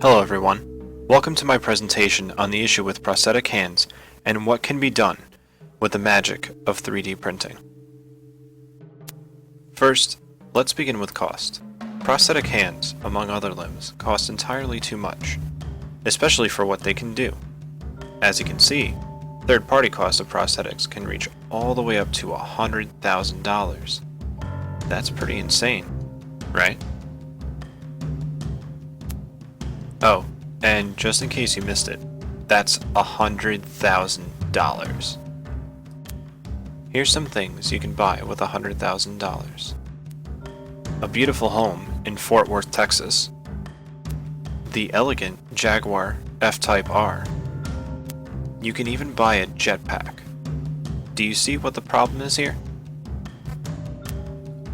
Hello everyone. Welcome to my presentation on the issue with prosthetic hands and what can be done with the magic of 3D printing. First, let's begin with cost. Prosthetic hands, among other limbs, cost entirely too much, especially for what they can do. As you can see, third-party costs of prosthetics can reach all the way up to $100,000. That's pretty insane, right? Oh, and just in case you missed it, that's $100,000. Here's some things you can buy with $100,000. A beautiful home in Fort Worth, Texas. The elegant Jaguar F-Type R. You can even buy a jetpack. Do you see what the problem is here?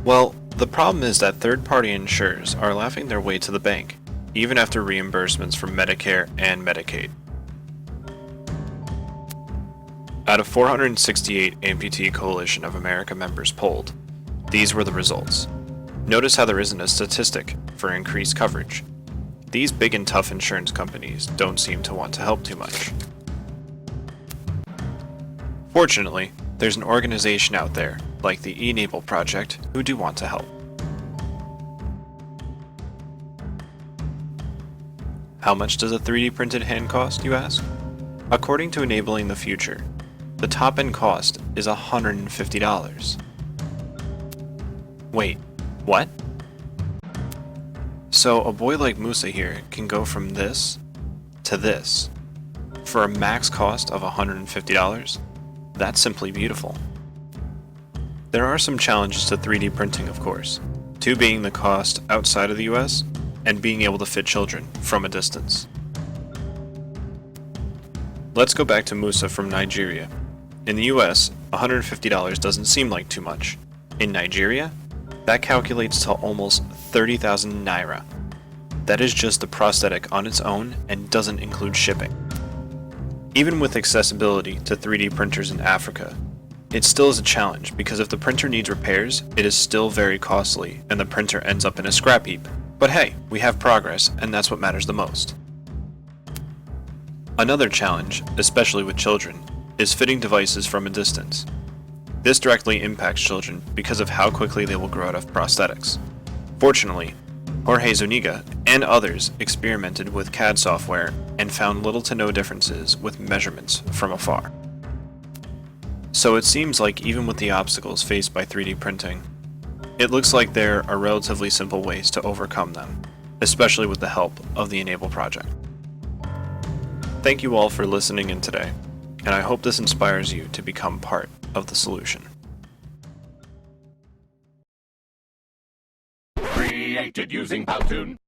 Well, the problem is that third-party insurers are laughing their way to the bank, even after reimbursements from Medicare and Medicaid. Out of 468 Amputee Coalition of America members polled, these were the results. Notice how there isn't a statistic for increased coverage. These big and tough insurance companies don't seem to want to help too much. Fortunately, there's an organization out there, like the Enable Project, who do want to help. How much does a 3D printed hand cost, you ask? According to Enabling the Future, the top end cost is $150. Wait, what? So a boy like Musa here can go from this to this for a max cost of $150? That's simply beautiful. There are some challenges to 3D printing, of course, two being the cost outside of the US and being able to fit children from a distance. Let's go back to Musa from Nigeria. In the US, $150 doesn't seem like too much. In Nigeria, that calculates to almost 30,000 naira. That is just the prosthetic on its own and doesn't include shipping. Even with accessibility to 3D printers in Africa, it still is a challenge because if the printer needs repairs, it is still very costly and the printer ends up in a scrap heap. But hey, we have progress, and that's what matters the most. Another challenge, especially with children, is fitting devices from a distance. This directly impacts children because of how quickly they will grow out of prosthetics. Fortunately, Jorge Zuniga and others experimented with CAD software and found little to no differences with measurements from afar. So it seems like even with the obstacles faced by 3D printing, it looks like there are relatively simple ways to overcome them, especially with the help of the Enable project. Thank you all for listening in today, and I hope this inspires you to become part of the solution. Created using Powtoon.